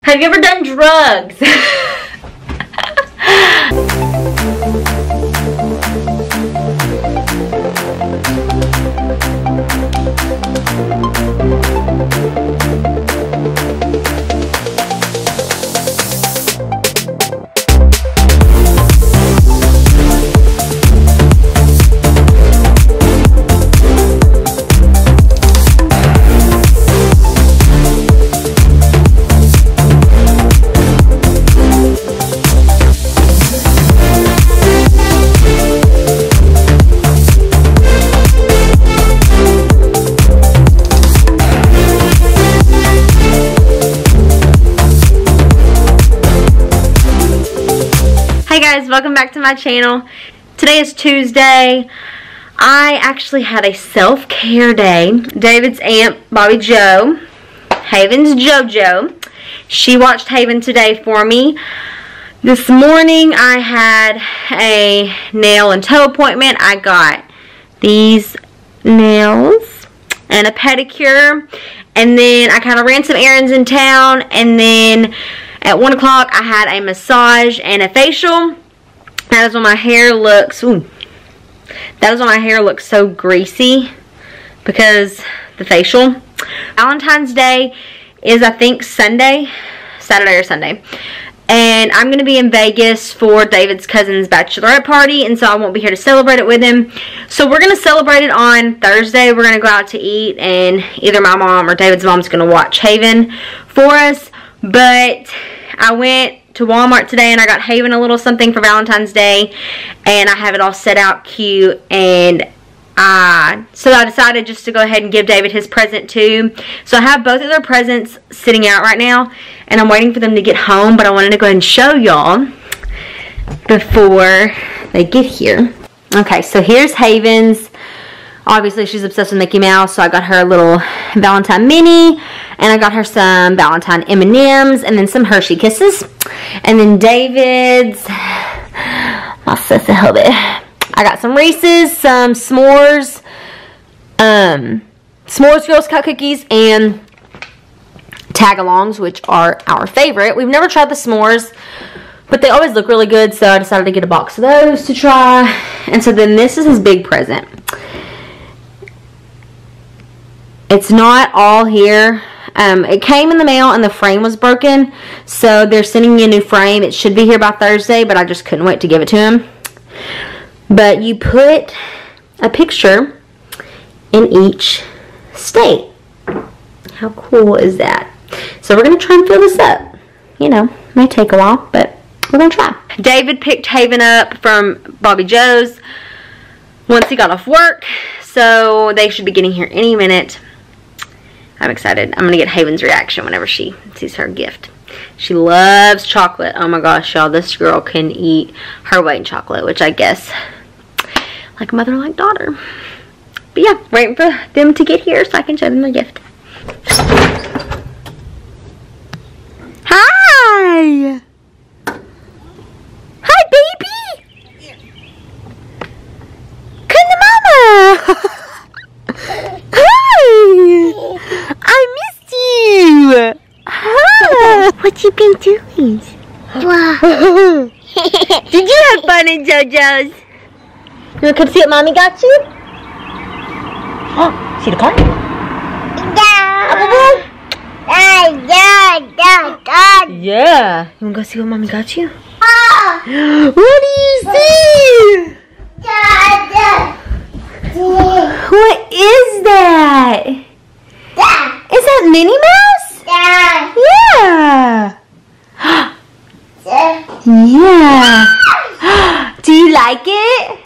Have you ever done drugs? Hey guys, welcome back to my channel. Today is Tuesday. I actually had a self-care day. David's aunt, Bobby Jo, Haven's JoJo, she watched Haven today for me. This morning I had a nail and toe appointment. I got these nails and a pedicure, and then I kind of ran some errands in town, and then at 1 o'clock, I had a massage and a facial. That is when my hair looks, that is when my hair looks so greasy because the facial. Valentine's Day is, I think, Saturday or Sunday. And I'm going to be in Vegas for David's cousin's bachelorette party, and so I won't be here to celebrate it with him. So we're going to celebrate it on Thursday. We're going to go out to eat, and either my mom or David's mom's going to watch Haven for us. But I went to Walmart today and I got Haven a little something for Valentine's Day, and I have it all set out cute, and so I decided just to go ahead and give David his present too. So I have both of their presents sitting out right now, and I'm waiting for them to get home, but I wanted to go ahead and show y'all before they get here. Okay, so here's Haven's. Obviously, she's obsessed with Mickey Mouse, so I got her a little Valentine mini, and I got her some Valentine M&Ms, and then some Hershey Kisses. And then David's, my sissy hubby, I got some Reese's, some s'mores, s'mores Girl Scout cookies, and tag-alongs, which are our favorite. We've never tried the s'mores, but they always look really good, so I decided to get a box of those to try. And so then this is his big present. It's not all here. It came in the mail and the frame was broken, so they're sending me a new frame. It should be here by Thursday, but I just couldn't wait to give it to him. But you put a picture in each state. How cool is that? So we're going to try and fill this up. You know, it may take a while, but we're going to try. David picked Haven up from Bobby Joe's once he got off work, so they should be getting here any minute. I'm excited. I'm going to get Haven's reaction whenever she sees her gift. She loves chocolate. Oh my gosh, y'all. This girl can eat her weight in chocolate, which I guess, like mother, like daughter. But yeah, waiting for them to get here so I can show them their gift. Hi! Hi, baby! Come to mama! I missed you! Huh? What you been doing? Wow. Did you have fun in JoJo's? You wanna come see what mommy got you? Oh, see the car? Yeah. You wanna go see what mommy got you? What do you see? What is that? Is that Minnie Mouse? Yeah. Yeah. Do you like it?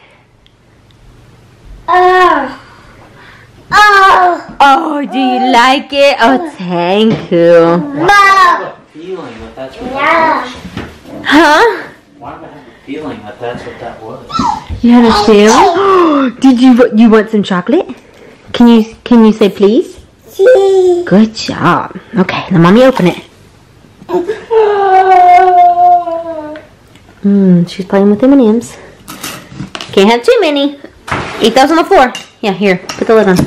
Oh, do you like it? Oh, thank you. Why do I have a feeling that that's what that was? Huh? Why do I have a feeling that that's what that was? You had a feeling? Did you want some chocolate? Can you say please? Good job. Okay, now mommy open it. She's playing with M&Ms. Can't have too many. Eat those on the floor. Yeah, here. Put the lid on.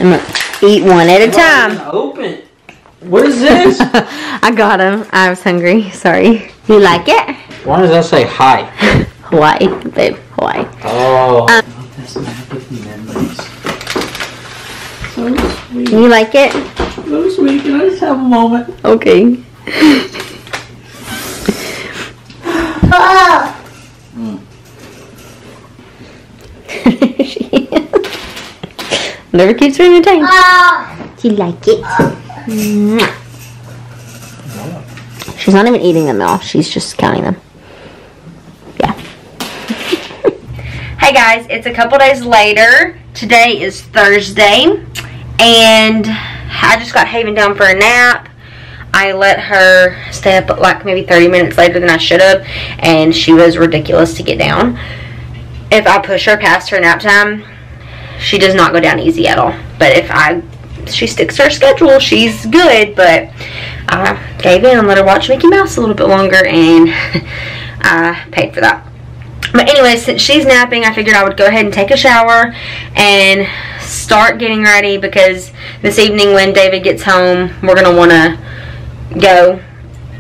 I'm gonna eat one at a time. Open. What is this? I got him. I was hungry. Sorry. You like it? Why does that say hi? Hawaii, babe. Hawaii. Oh. That's map with memories. So sweet. You like it? So sweet. Can I just have a moment? Okay. Never keeps her in your tank. Do you like it? She's not even eating them all. She's just counting them. Yeah. Hey guys, it's a couple days later. Today is Thursday. And I just got Haven down for a nap. I let her stay up like maybe 30 minutes later than I should have. And she was ridiculous to get down. If I push her past her nap time, she does not go down easy at all. But if she sticks to her schedule, she's good. But I gave in and let her watch Mickey Mouse a little bit longer, and I paid for that. But anyway, since she's napping, I figured I would go ahead and take a shower and start getting ready, because this evening when David gets home, we're going to want to go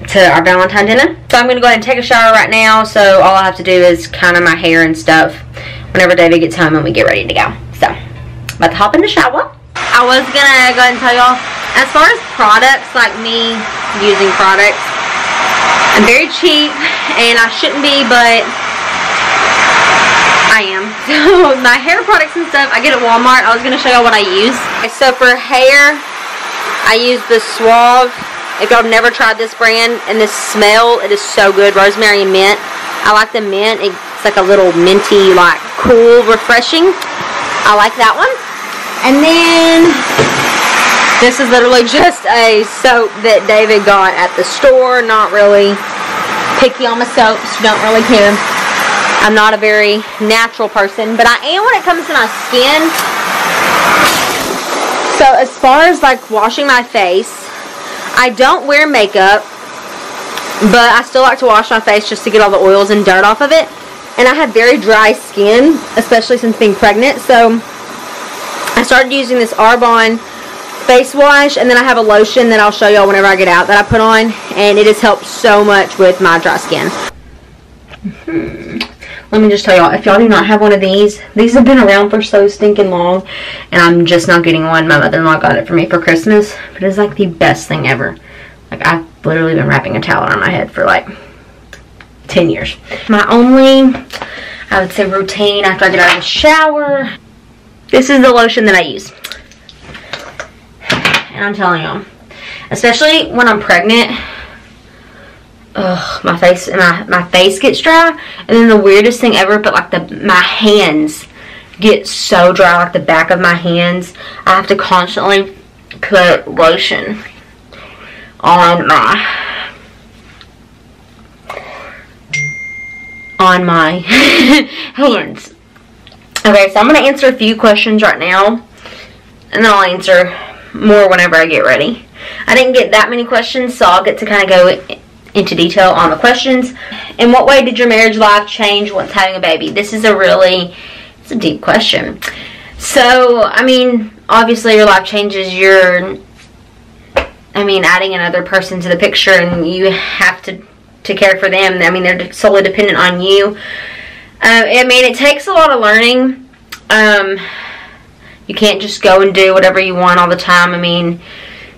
to our Valentine dinner. So I'm going to go ahead and take a shower right now, so all I have to do is kind of my hair and stuff whenever David gets home and we get ready to go. So, about to hop in the shower. I was going to go ahead and tell y'all, as far as products, like me using products, I'm very cheap, and I shouldn't be, but I am. So, my hair products and stuff, I get at Walmart. I was going to show y'all what I use. So, for hair, I use the Suave. If y'all have never tried this brand and this smell, it is so good. Rosemary and mint. I like the mint. It's like a little minty, like cool, refreshing. I like that one. And then this is literally just a soap that David got at the store. Not really picky on my soaps. Don't really care. I'm not a very natural person, but I am when it comes to my skin. So as far as like washing my face, I don't wear makeup, but I still like to wash my face just to get all the oils and dirt off of it. And I have very dry skin, especially since being pregnant. So I started using this Arbonne face wash, and then I have a lotion that I'll show y'all whenever I get out that I put on, and it has helped so much with my dry skin. Let me just tell y'all, if y'all do not have one of these have been around for so stinking long, and I'm just not getting one. My mother-in-law got it for me for Christmas, but it's like the best thing ever. Like, I've literally been wrapping a towel around my head for like 10 years. My only, I would say, routine after I get out of the shower, this is the lotion that I use. And I'm telling y'all, especially when I'm pregnant, ugh, my face gets dry. And then the weirdest thing ever, but like my hands get so dry, like the back of my hands. I have to constantly put lotion on my hands. Okay, so I'm going to answer a few questions right now, and then I'll answer more whenever I get ready. I didn't get that many questions, so I'll get to kind of go into detail on the questions. In what way did your marriage life change once having a baby? This is it's a deep question. So, I mean, obviously your life changes. Adding another person to the picture, and you have to care for them. I mean, they're solely dependent on you. It takes a lot of learning. You can't just go and do whatever you want all the time. I mean,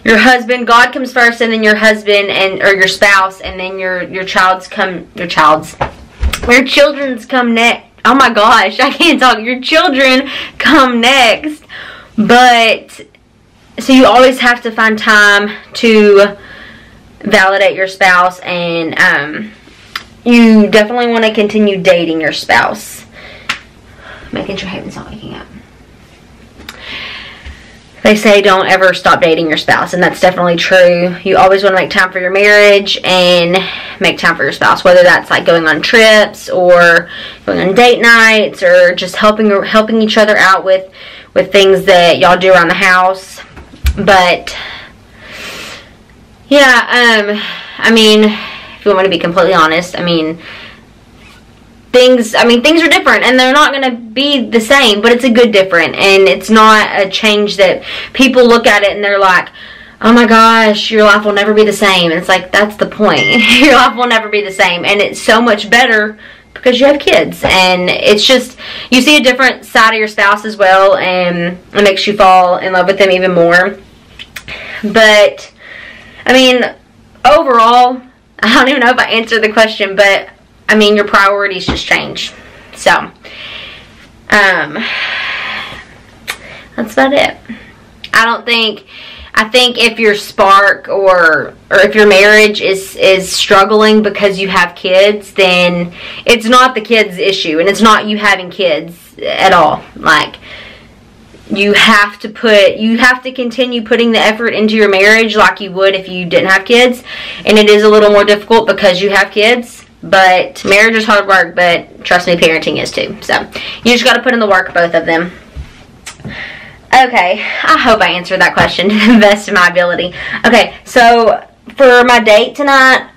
your husband, God comes first, and then your husband or your spouse, and then your children's come next. Oh my gosh, I can't talk. Your children come next. But so you always have to find time to validate your spouse, and you definitely want to continue dating your spouse. Making sure Haven's not waking up. They say don't ever stop dating your spouse, and that's definitely true. You always want to make time for your marriage and make time for your spouse, whether that's like going on trips or going on date nights or just helping each other out with things that y'all do around the house. But yeah, if you want me to be completely honest, things are different, and they're not going to be the same, but it's a good different, and it's not a change that people look at it and they're like, oh my gosh, your life will never be the same. And it's like, that's the point. Your life will never be the same, and it's so much better because you have kids, and it's just, you see a different side of your spouse as well, and it makes you fall in love with them even more. But I mean, overall, I don't even know if I answered the question, but I mean, your priorities just change. So that's about it. I think if your spark or if your marriage is struggling because you have kids, then it's not the kids' issue, and it's not you having kids at all. Like, you have to continue putting the effort into your marriage like you would if you didn't have kids, and it is a little more difficult because you have kids. But marriage is hard work, but trust me, parenting is too. So you just got to put in the work, both of them. Okay, I hope I answered that question to the best of my ability. Okay, so for my date tonight,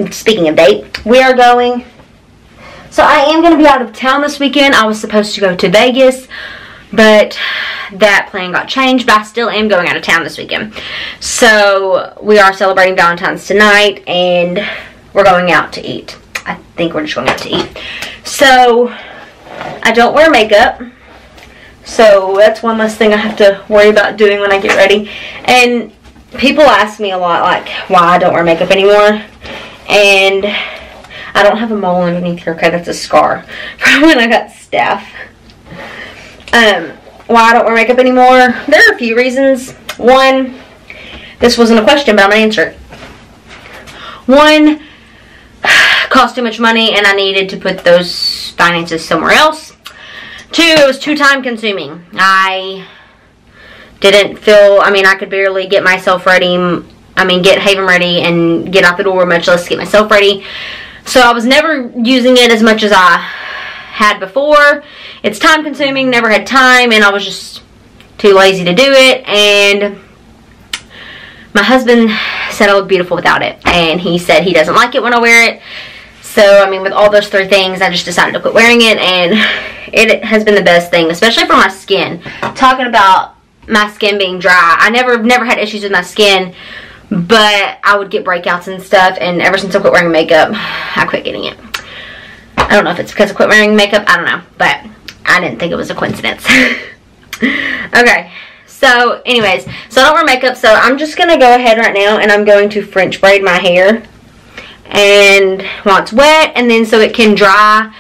speaking of date, we are going, so I am going to be out of town this weekend. I was supposed to go to Vegas, but that plan got changed, but I still am going out of town this weekend. So we are celebrating Valentine's tonight, and we're going out to eat. I think we're just going out to eat. So I don't wear makeup. So that's one less thing I have to worry about doing when I get ready. And people ask me a lot, like, why I don't wear makeup anymore. And I don't have a mole underneath here. Okay, that's a scar from when I got staph. Why I don't wear makeup anymore? There are a few reasons. One, this wasn't a question, but I'm going to answer it. One, cost too much money, and I needed to put those finances somewhere else. Two, it was too time consuming. I didn't feel, I could barely get myself ready, get Haven ready and get out the door, much less get myself ready. So I was never using it as much as I had before. It's time consuming, never had time, and I was just too lazy to do it. And my husband said I look beautiful without it, and he said he doesn't like it when I wear it. So, with all those three things, I just decided to quit wearing it, and it has been the best thing, especially for my skin. Talking about my skin being dry, I never had issues with my skin, but I would get breakouts and stuff, and ever since I quit wearing makeup, I quit getting it. I don't know if it's because I quit wearing makeup, I don't know, but I didn't think it was a coincidence. Okay, so anyways, so I don't wear makeup, so I'm just going to go ahead right now, and I'm going to French braid my hair. And while it's wet, and then so it can dry,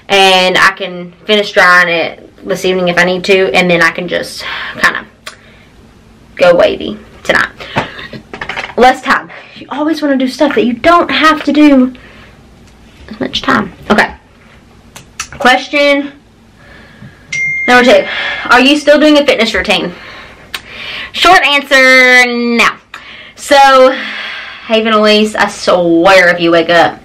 and I can finish drying it this evening if I need to, and then I can just kind of go wavy tonight. Less time. You always want to do stuff that you don't have to do as much time. Okay. Question number 2. Are you still doing a fitness routine? Short answer, no. So, Haven Elise, I swear if you wake up,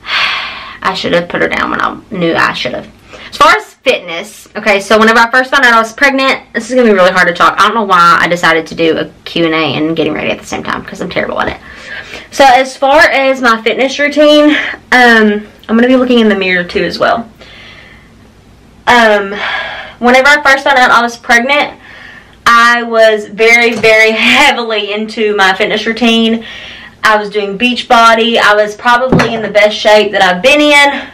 I should have put her down when I knew I should have. As far as fitness, okay, so whenever I first found out I was pregnant, this is going to be really hard to talk. I don't know why I decided to do a Q&A and getting ready at the same time, because I'm terrible at it. So as far as my fitness routine, I'm going to be looking in the mirror too as well. Whenever I first found out I was pregnant, I was very, very heavily into my fitness routine. I was doing Beachbody. I was probably in the best shape that I've been in,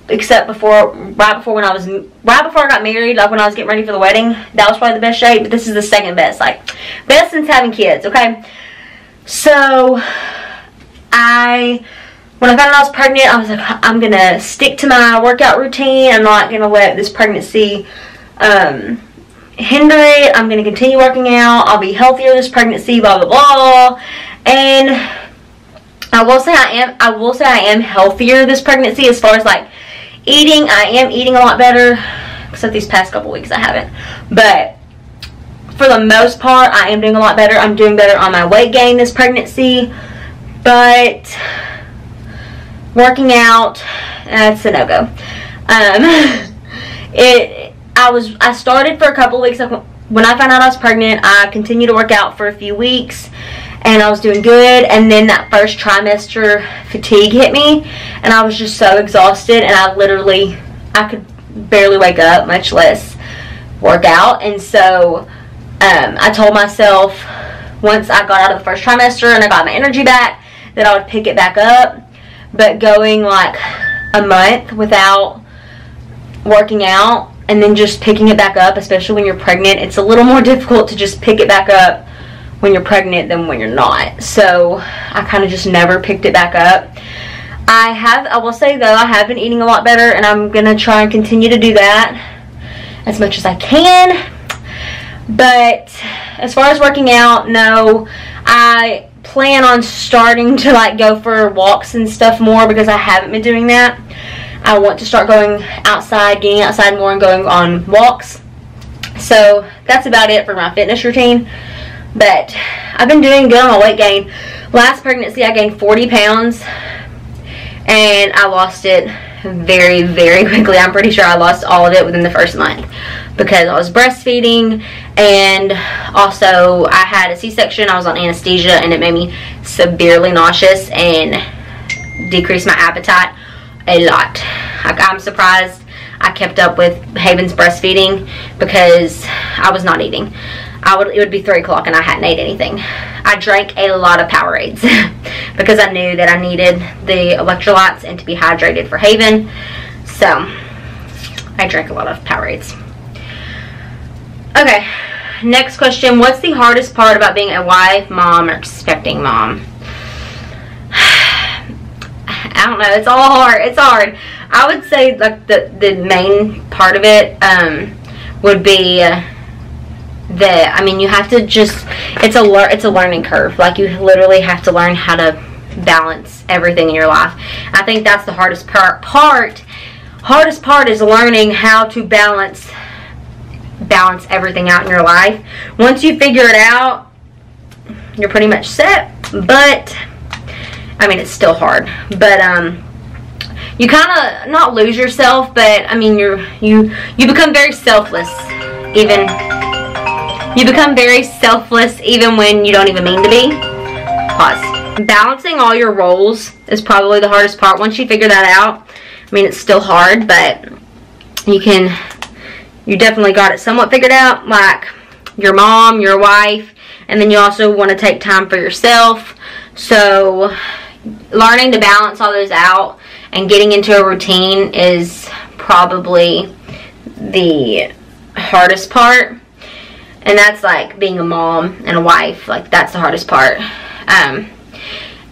except right before I got married, like when I was getting ready for the wedding. That was probably the best shape, but this is the second best. Like, best since having kids, okay? So, when I found out I was pregnant, I was like, I'm going to stick to my workout routine. I'm not going to let this pregnancy hinder it. I'm going to continue working out. I'll be healthier this pregnancy, blah, blah, blah. And I will say I am healthier this pregnancy as far as like eating. I am eating a lot better, except these past couple weeks I haven't. But for the most part, I am doing a lot better. I'm doing better on my weight gain this pregnancy. But working out, that's a no-go. I started for a couple of weeks. When I found out I was pregnant, I continued to work out for a few weeks, and I was doing good, and then that first trimester fatigue hit me, and I was just so exhausted, and I could barely wake up, much less work out. And so I told myself once I got out of the first trimester and I got my energy back that I would pick it back up. But going like a month without working out and then just picking it back up, especially when you're pregnant, it's a little more difficult to just pick it back up when you're pregnant than when you're not. So I kind of just never picked it back up. I will say though, I have been eating a lot better, and I'm gonna try and continue to do that as much as I can. But as far as working out, no, I plan on starting to like go for walks and stuff more, because I haven't been doing that. I want to start going outside, getting outside more, and going on walks. So that's about it for my fitness routine. But I've been doing good on my weight gain. Last pregnancy I gained 40 pounds, and I lost it very, very quickly. I'm pretty sure I lost all of it within the first month, because I was breastfeeding, and also I had a C-section. I was on anesthesia, and it made me severely nauseous and decreased my appetite a lot. I'm surprised I kept up with Haven's breastfeeding, because I was not eating. It would be 3 o'clock and I hadn't ate anything. I drank a lot of Powerades because I knew that I needed the electrolytes and to be hydrated for Haven. So I drank a lot of Powerades. Okay, next question. What's the hardest part about being a wife, mom, or expecting mom? I don't know. It's all hard. It's hard. I would say like the main part of it would be you have to just, it's a learning curve. Like, you literally have to learn how to balance everything in your life. I think that's the hardest part. Hardest part is learning how to balance everything out in your life. Once you figure it out, you're pretty much set. But I mean, it's still hard. But you kind of not lose yourself, but I mean, you become very selfless. You become very selfless even when you don't even mean to be. Pause. Balancing all your roles is probably the hardest part. Once you figure that out, I mean, it's still hard, but you definitely got it somewhat figured out. Like your mom, your wife, and then you also want to take time for yourself. So learning to balance all those out and getting into a routine is probably the hardest part. And that's like being a mom and a wife. Like, that's the hardest part.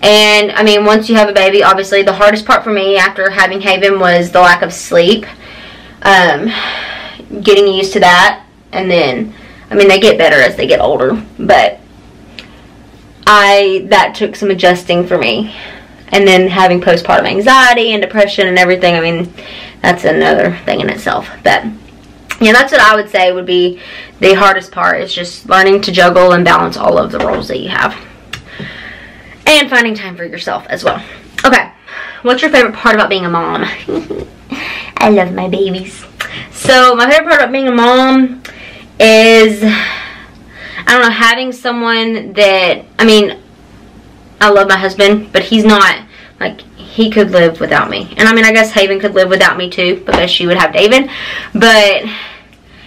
And I mean, once you have a baby, obviously the hardest part for me after having Haven was the lack of sleep. Getting used to that. And then, I mean, they get better as they get older, but that took some adjusting for me. And then having postpartum anxiety and depression and everything, I mean, that's another thing in itself. But yeah, that's what I would say would be the hardest part, is just learning to juggle and balance all of the roles that you have. And finding time for yourself as well. Okay, what's your favorite part about being a mom? I love my babies. So my favorite part about being a mom is, I don't know, having someone that, I mean, I love my husband, but he's not, like, he could live without me. And I mean, I guess Haven could live without me too, because she would have David. But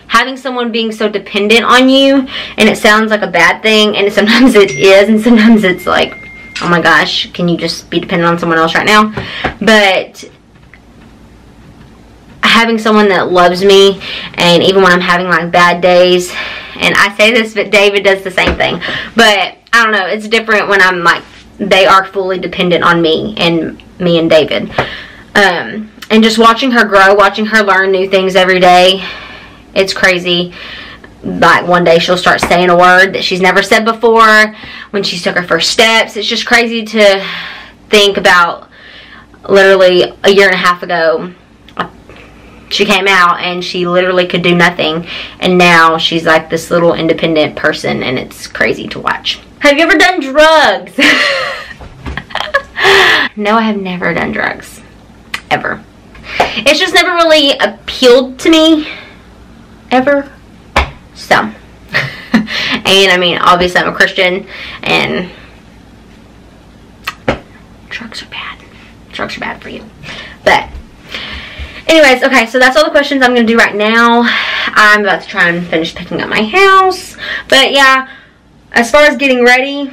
having someone being so dependent on you, and it sounds like a bad thing, and sometimes it is, and sometimes it's like, oh my gosh, can you just be dependent on someone else right now? But having someone that loves me, and even when I'm having like bad days, and I say this, but David does the same thing. But I don't know, it's different when I'm like, they are fully dependent on me and David. And just watching her grow, watching her learn new things every day, it's crazy. Like, one day she'll start saying a word that she's never said before when she took her first steps. It's just crazy to think about. Literally a year and a half ago, she came out and she literally could do nothing, and now she's like this little independent person, and it's crazy to watch. Have you ever done drugs? No, I have never done drugs. Ever. It's just never really appealed to me. Ever. So. And I mean, obviously I'm a Christian, and Drugs are bad. Drugs are bad for you. But anyways, okay, so that's all the questions I'm going to do right now. I'm about to try and finish picking up my house. But yeah, as far as getting ready,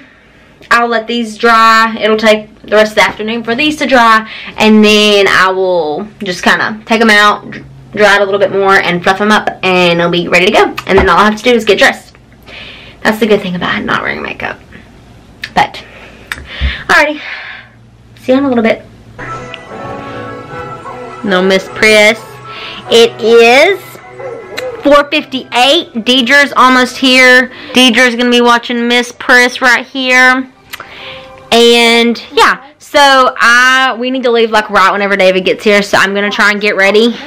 I'll let these dry. It'll take the rest of the afternoon for these to dry. And then I will just kind of take them out, dry it a little bit more, and fluff them up. And it'll be ready to go. And then all I have to do is get dressed. That's the good thing about not wearing makeup. But, alrighty. See you in a little bit. No, Miss Priss. It is 4:58. Deidre's almost here. Deidre's gonna be watching Miss Priss right here. And yeah, so we need to leave like right whenever David gets here. So I'm gonna try and get ready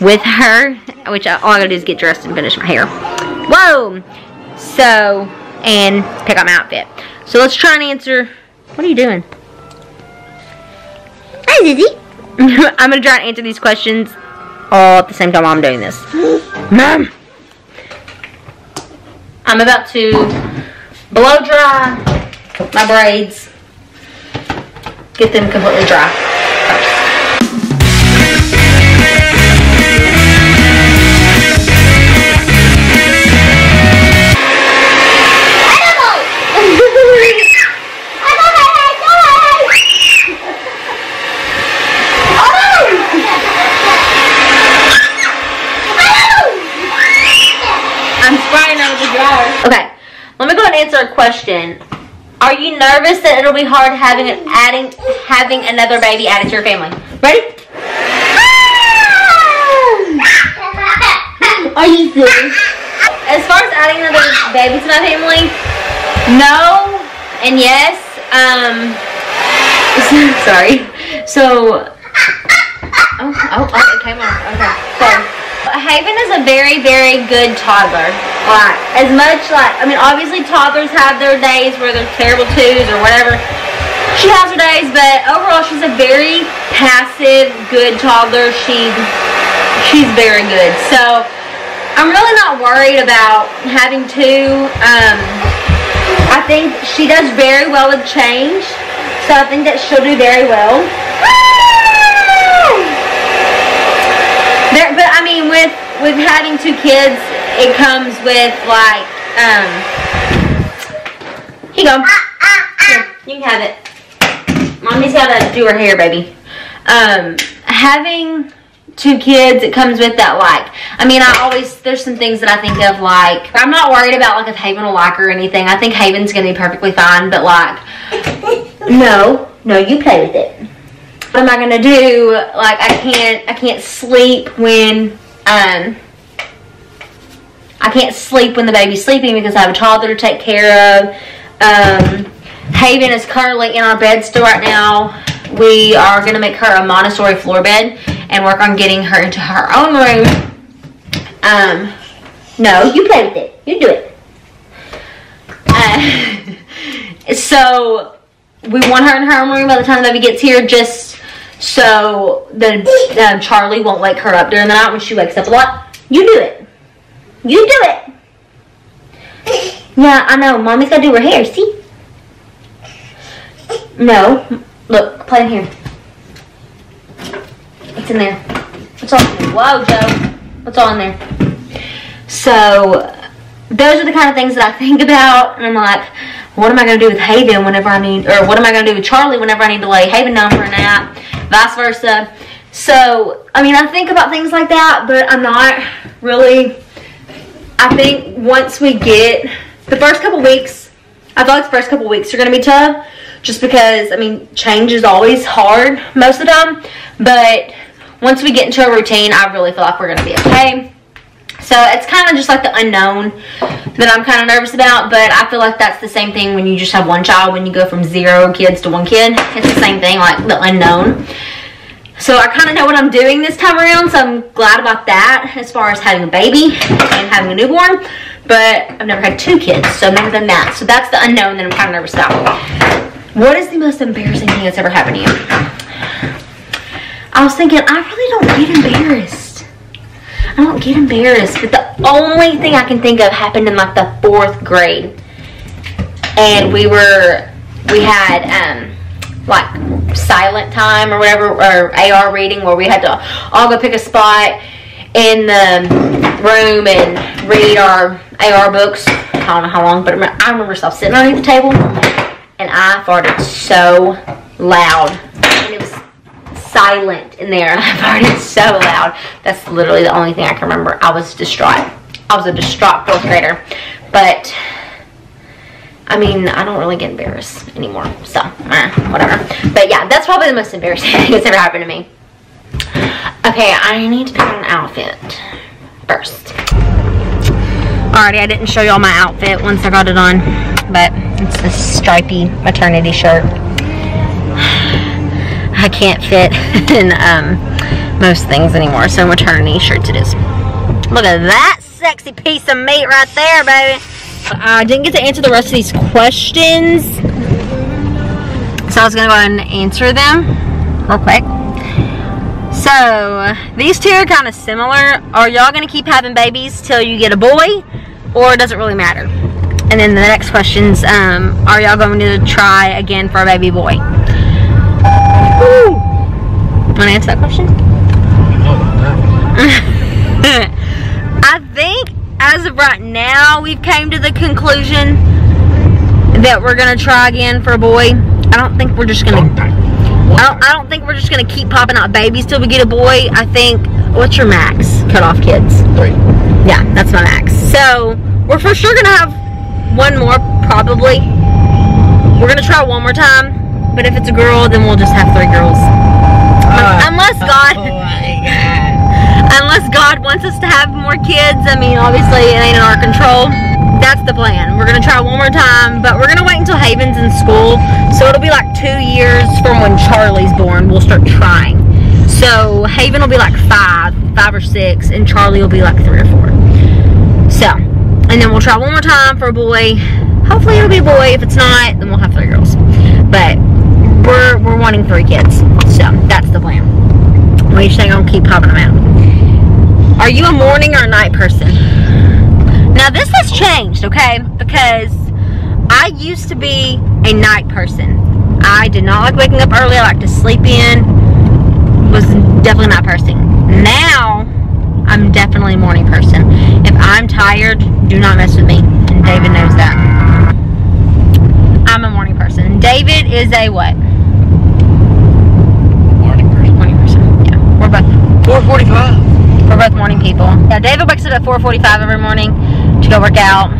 with her, which all I gotta do is get dressed and finish my hair. Whoa! So, and pick out my outfit. So let's try and answer. What are you doing? Hi, Zizzy. I'm gonna try and answer these questions all at the same time while I'm doing this. Mom! I'm about to blow dry my braids. Get them completely dry. Okay, let me go ahead and answer a question. Are you nervous that it'll be hard having another baby added to your family? Ready? Are you serious? As far as adding another baby to my family, no and yes. Sorry. So, it came off. Okay. So, Haven is a very, very good toddler. Like, as much like, I mean, obviously toddlers have their days where they're terrible twos or whatever. She has her days, but overall she's a very passive, good toddler. She's very good. So, I'm really not worried about having two. I think she does very well with change. So, I think that she'll do very well. But I mean, with having two kids, it comes with like, here you go. Here, you can have it. Mommy's gotta do her hair, baby. Having two kids, it comes with that like, I mean, there's some things that I think of like, I'm not worried about like if Haven will like her or anything. I think Haven's gonna be perfectly fine, but like, no, you play with it. What am I gonna do? Like, I can't sleep when I can't sleep when the baby's sleeping because I have a toddler to take care of. Haven is currently in our bed still right now. We are gonna make her a Montessori floor bed and work on getting her into her own room. No, you play with it. You do it. So we want her in her own room by the time the baby gets here, just so the Charlie won't wake her up during the night when she wakes up a lot. You do it. You do it. Yeah, I know. Mommy's got to do her hair. See? No. Look, play in here. It's in there. What's all in there? Whoa, Joe. What's all in there? So, those are the kind of things that I think about. And I'm like, what am I going to do with Haven whenever I need, or what am I going to do with Charlie whenever I need to lay Haven down for a nap? Vice versa. So, I mean, I think about things like that, but I'm not really. I think once we get the first couple weeks, I feel like the first couple weeks are going to be tough, just because, I mean, change is always hard most of the time, but once we get into a routine, I really feel like we're going to be okay. So it's kind of just like the unknown that I'm kind of nervous about, but I feel like that's the same thing when you just have one child. When you go from 0 kids to 1 kid, it's the same thing, like the unknown. So I kind of know what I'm doing this time around, so I'm glad about that as far as having a baby and having a newborn. But I've never had 2 kids, so never done that. So that's the unknown that I'm kind of nervous about. What is the most embarrassing thing that's ever happened to you? I was thinking, I really don't get embarrassed. I don't get embarrassed, but the only thing I can think of happened in like the 4th grade. And we had like silent time or whatever, or AR reading, where we had to all go pick a spot in the room and read our AR books. I don't know how long, but I remember myself sitting underneath the table and I farted so loud. And it was silent in there and I farted so loud. That's literally the only thing I can remember. I was distraught. I was a distraught 4th grader. But I mean, I don't really get embarrassed anymore, so whatever. But yeah, that's probably the most embarrassing thing that's ever happened to me. Okay, I need to pick out an outfit first. Alrighty, I didn't show y'all my outfit once I got it on, but it's a stripy maternity shirt. I can't fit in most things anymore, so maternity shirts it is. Look at that sexy piece of meat right there, baby. I didn't get to answer the rest of these questions, so I was gonna go ahead and answer them real quick. So these two are kind of similar. Are y'all gonna keep having babies till you get a boy, or does it really matter? And then the next questions, are y'all going to try again for a baby boy? Woo! Wanna answer that question? I think as of right now, we've came to the conclusion that we're gonna try again for a boy. I don't think we're just gonna. I don't think we're just gonna keep popping out babies till we get a boy. I think. What's your max? Cut off kids. 3. Yeah, that's my max. So we're for sure gonna have one more, probably. We're gonna try one more time, but if it's a girl, then we'll just have 3 girls. Unless God. Oh my God. Unless God wants us to have more kids. I mean, obviously it ain't in our control. That's the plan. We're gonna try one more time, but we're gonna wait until Haven's in school. So it'll be like 2 years from when Charlie's born. We'll start trying. So Haven will be like 5 or 6, and Charlie will be like 3 or 4. So, and then we'll try one more time for a boy. Hopefully it'll be a boy. If it's not, then we'll have 3 girls. But we're wanting 3 kids. So that's the plan. We just ain't gonna keep popping them out. Are you a morning or a night person? Now this has changed, okay? Because I used to be a night person. I did not like waking up early. I like to sleep in. Was definitely not person. Now I'm definitely a morning person. If I'm tired, do not mess with me. And David knows that. I'm a morning person. David is a what? Morning person. Morning person. Yeah. We're both 4:45. We're both morning people. Yeah, David wakes up at 4:45 every morning to go work out,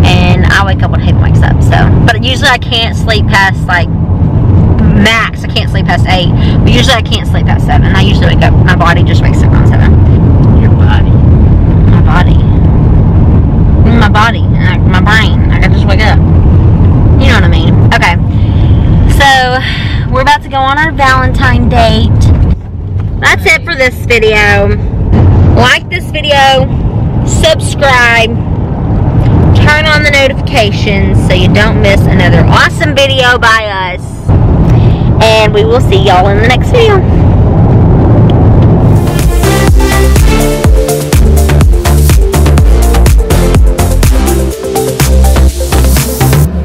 and I wake up when Haven wakes up. So, but usually I can't sleep past like max. I can't sleep past 8, but usually I can't sleep past 7. I usually wake up. My body just wakes up around 7. Your body. My body. My body. My brain. I can just wake up. You know what I mean? Okay. So we're about to go on our Valentine date. That's it for this video. Like this video, subscribe, turn on the notifications so you don't miss another awesome video by us. And we will see y'all in the next video.